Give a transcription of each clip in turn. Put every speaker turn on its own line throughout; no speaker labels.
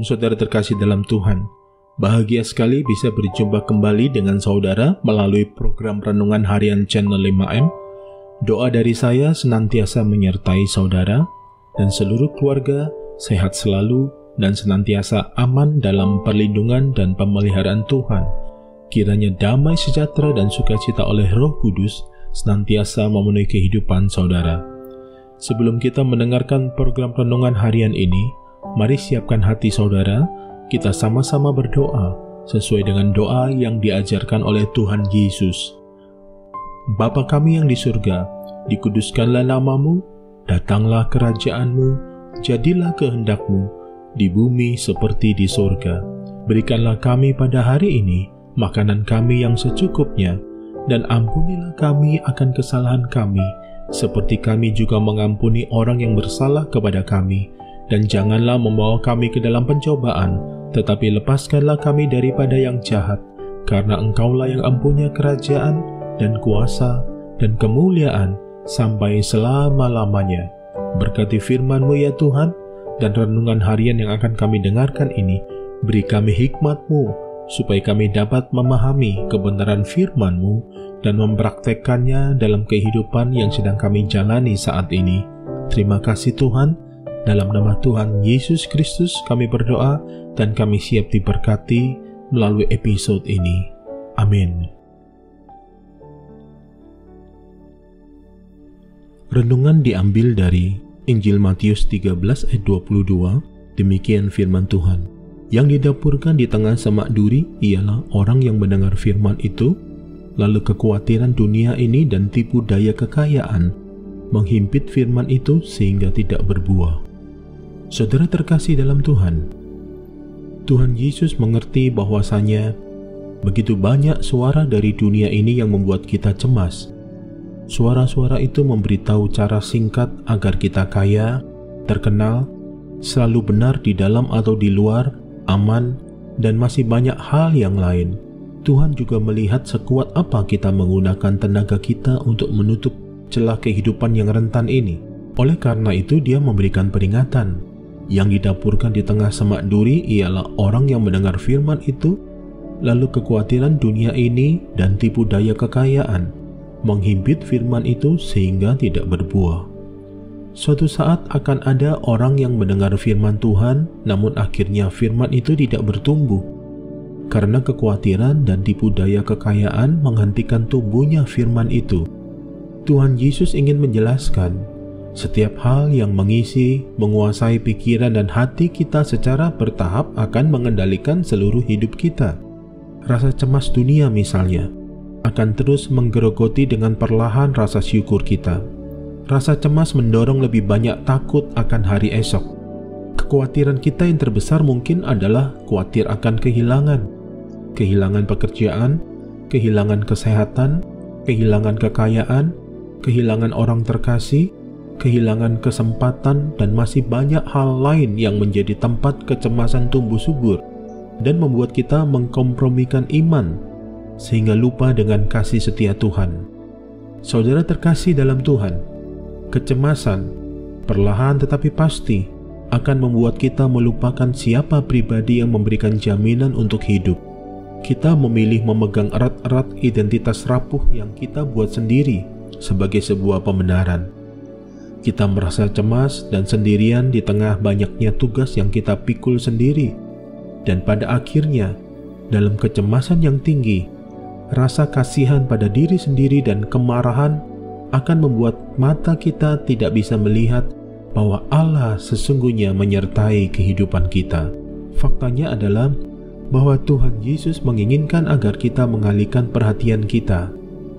Shalom saudara terkasih dalam Tuhan. Bahagia sekali bisa berjumpa kembali dengan saudara melalui program Renungan Harian Channel 5M. Doa dari saya senantiasa menyertai saudara dan seluruh keluarga sehat selalu dan senantiasa aman dalam perlindungan dan pemeliharaan Tuhan. Kiranya damai sejahtera dan sukacita oleh Roh Kudus senantiasa memenuhi kehidupan saudara. Sebelum kita mendengarkan program Renungan Harian ini, mari siapkan hati saudara, kita sama-sama berdoa sesuai dengan doa yang diajarkan oleh Tuhan Yesus. Bapa kami yang di surga, dikuduskanlah namamu, datanglah kerajaan-Mu, jadilah kehendak-Mu, di bumi seperti di surga. Berikanlah kami pada hari ini makanan kami yang secukupnya, dan ampunilah kami akan kesalahan kami, seperti kami juga mengampuni orang yang bersalah kepada kami. Dan janganlah membawa kami ke dalam pencobaan, tetapi lepaskanlah kami daripada yang jahat, karena Engkaulah yang empunya kerajaan, dan kuasa, dan kemuliaan, sampai selama-lamanya. Berkati firman-Mu ya Tuhan, dan renungan harian yang akan kami dengarkan ini, beri kami hikmat-Mu, supaya kami dapat memahami kebenaran firman-Mu, dan mempraktekkannya dalam kehidupan yang sedang kami jalani saat ini. Terima kasih Tuhan. Dalam nama Tuhan Yesus Kristus kami berdoa dan kami siap diberkati melalui episode ini. Amin. Renungan diambil dari Injil Matius 13 ayat 22. Demikian firman Tuhan. Yang didapurkan di tengah semak duri ialah orang yang mendengar firman itu, lalu kekhawatiran dunia ini dan tipu daya kekayaan menghimpit firman itu sehingga tidak berbuah. Saudara terkasih dalam Tuhan, Tuhan Yesus mengerti bahwasanya begitu banyak suara dari dunia ini yang membuat kita cemas. Suara-suara itu memberitahu cara singkat agar kita kaya, terkenal, selalu benar di dalam atau di luar, aman, dan masih banyak hal yang lain. Tuhan juga melihat sekuat apa kita menggunakan tenaga kita untuk menutup celah kehidupan yang rentan ini. Oleh karena itu Dia memberikan peringatan. Yang didapurkan di tengah semak duri ialah orang yang mendengar firman itu, lalu kekhawatiran dunia ini dan tipu daya kekayaan menghimpit firman itu sehingga tidak berbuah. Suatu saat akan ada orang yang mendengar firman Tuhan, namun akhirnya firman itu tidak bertumbuh. Karena kekhawatiran dan tipu daya kekayaan menghentikan tumbuhnya firman itu. Tuhan Yesus ingin menjelaskan, setiap hal yang mengisi, menguasai pikiran dan hati kita secara bertahap akan mengendalikan seluruh hidup kita. Rasa cemas dunia misalnya, akan terus menggerogoti dengan perlahan rasa syukur kita. Rasa cemas mendorong lebih banyak takut akan hari esok. Kekhawatiran kita yang terbesar mungkin adalah khawatir akan kehilangan pekerjaan, kehilangan kesehatan, kehilangan kekayaan, kehilangan orang terkasih, kehilangan kesempatan, dan masih banyak hal lain yang menjadi tempat kecemasan tumbuh subur dan membuat kita mengkompromikan iman sehingga lupa dengan kasih setia Tuhan. Saudara terkasih dalam Tuhan, kecemasan perlahan tetapi pasti akan membuat kita melupakan siapa pribadi yang memberikan jaminan untuk hidup. Kita memilih memegang erat-erat identitas rapuh yang kita buat sendiri sebagai sebuah pembenaran. Kita merasa cemas dan sendirian di tengah banyaknya tugas yang kita pikul sendiri. Dan pada akhirnya, dalam kecemasan yang tinggi, rasa kasihan pada diri sendiri dan kemarahan akan membuat mata kita tidak bisa melihat bahwa Allah sesungguhnya menyertai kehidupan kita. Faktanya adalah bahwa Tuhan Yesus menginginkan agar kita mengalihkan perhatian kita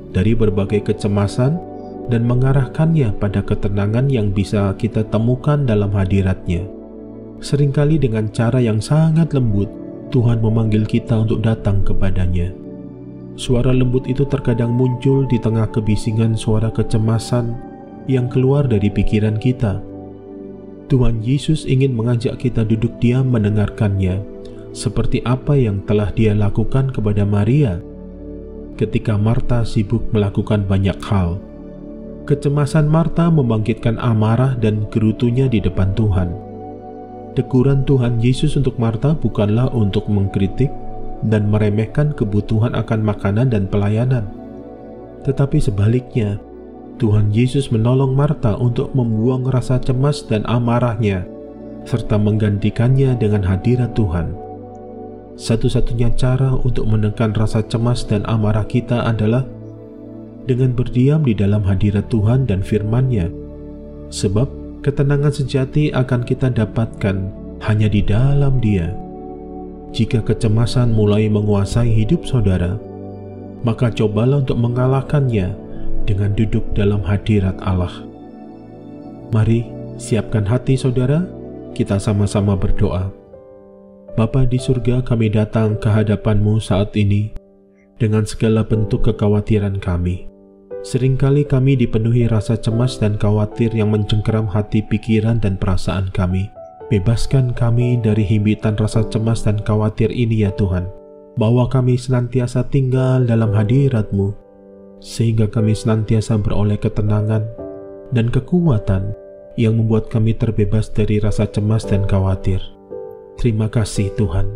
dari berbagai kecemasan dan mengarahkannya pada ketenangan yang bisa kita temukan dalam hadirat-Nya. Seringkali dengan cara yang sangat lembut, Tuhan memanggil kita untuk datang kepadanya. Suara lembut itu terkadang muncul di tengah kebisingan suara kecemasan yang keluar dari pikiran kita. Tuhan Yesus ingin mengajak kita duduk diam mendengarkannya, seperti apa yang telah Dia lakukan kepada Maria ketika Marta sibuk melakukan banyak hal. Kecemasan Marta membangkitkan amarah dan gerutunya di depan Tuhan. Teguran Tuhan Yesus untuk Marta bukanlah untuk mengkritik dan meremehkan kebutuhan akan makanan dan pelayanan. Tetapi sebaliknya, Tuhan Yesus menolong Marta untuk membuang rasa cemas dan amarahnya, serta menggantikannya dengan hadirat Tuhan. Satu-satunya cara untuk menekan rasa cemas dan amarah kita adalah dengan berdiam di dalam hadirat Tuhan dan firman-Nya. Sebab ketenangan sejati akan kita dapatkan hanya di dalam Dia. Jika kecemasan mulai menguasai hidup saudara, maka cobalah untuk mengalahkannya dengan duduk dalam hadirat Allah. Mari siapkan hati saudara, kita sama-sama berdoa. Bapa di surga, kami datang ke hadapan-Mu saat ini dengan segala bentuk kekhawatiran kami. Seringkali kami dipenuhi rasa cemas dan khawatir yang mencengkeram hati, pikiran, dan perasaan kami. Bebaskan kami dari himpitan rasa cemas dan khawatir ini ya Tuhan. Bawa kami senantiasa tinggal dalam hadirat-Mu, sehingga kami senantiasa beroleh ketenangan dan kekuatan yang membuat kami terbebas dari rasa cemas dan khawatir. Terima kasih Tuhan.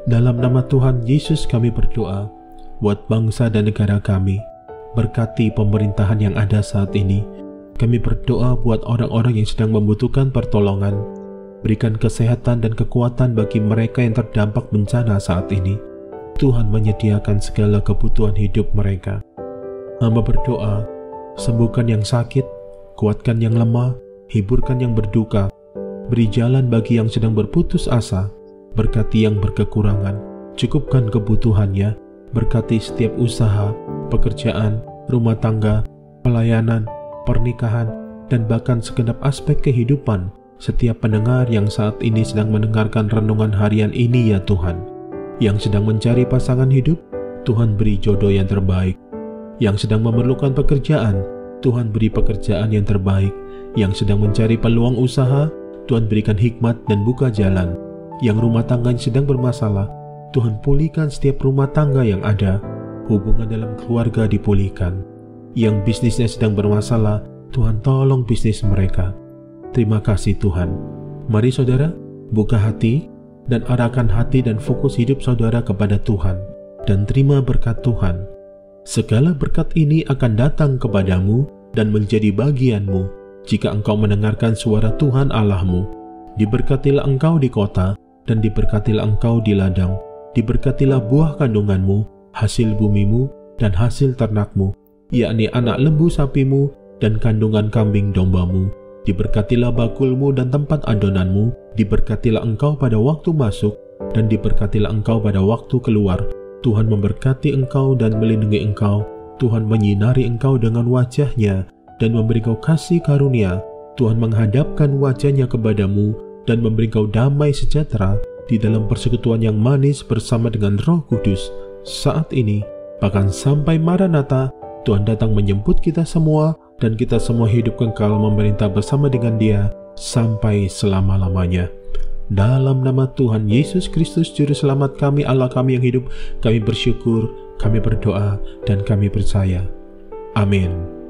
Dalam nama Tuhan Yesus kami berdoa, buat bangsa dan negara kami. Berkati pemerintahan yang ada saat ini. Kami berdoa buat orang-orang yang sedang membutuhkan pertolongan. Berikan kesehatan dan kekuatan bagi mereka yang terdampak bencana saat ini. Tuhan menyediakan segala kebutuhan hidup mereka. Hamba berdoa, sembuhkan yang sakit, kuatkan yang lemah, hiburkan yang berduka, beri jalan bagi yang sedang berputus asa, berkati yang berkekurangan, cukupkan kebutuhannya, berkati setiap usaha, pekerjaan, rumah tangga, pelayanan, pernikahan, dan bahkan segenap aspek kehidupan setiap pendengar yang saat ini sedang mendengarkan renungan harian ini ya Tuhan. Yang sedang mencari pasangan hidup, Tuhan beri jodoh yang terbaik. Yang sedang memerlukan pekerjaan, Tuhan beri pekerjaan yang terbaik. Yang sedang mencari peluang usaha, Tuhan berikan hikmat dan buka jalan. Yang rumah tangganya sedang bermasalah, Tuhan pulihkan setiap rumah tangga yang ada. Hubungan dalam keluarga dipulihkan. Yang bisnisnya sedang bermasalah, Tuhan tolong bisnis mereka. Terima kasih Tuhan. Mari saudara, buka hati dan arahkan hati dan fokus hidup saudara kepada Tuhan, dan terima berkat Tuhan. Segala berkat ini akan datang kepadamu dan menjadi bagianmu jika engkau mendengarkan suara Tuhan Allahmu. Diberkatilah engkau di kota, dan diberkatilah engkau di ladang. Diberkatilah buah kandunganmu, hasil bumimu, dan hasil ternakmu, yakni anak lembu sapimu dan kandungan kambing dombamu. Diberkatilah bakulmu dan tempat adonanmu. Diberkatilah engkau pada waktu masuk, dan diberkatilah engkau pada waktu keluar. Tuhan memberkati engkau dan melindungi engkau. Tuhan menyinari engkau dengan wajah-Nya dan memberi engkau kasih karunia. Tuhan menghadapkan wajah-Nya kepadamu dan memberi engkau damai sejahtera di dalam persekutuan yang manis bersama dengan Roh Kudus. Saat ini, bahkan sampai Maranatha, Tuhan datang menjemput kita semua, dan kita semua hidup kekal memerintah bersama dengan Dia sampai selama-lamanya. Dalam nama Tuhan Yesus Kristus, Juru Selamat kami, Allah kami yang hidup, kami bersyukur, kami berdoa, dan kami percaya. Amin.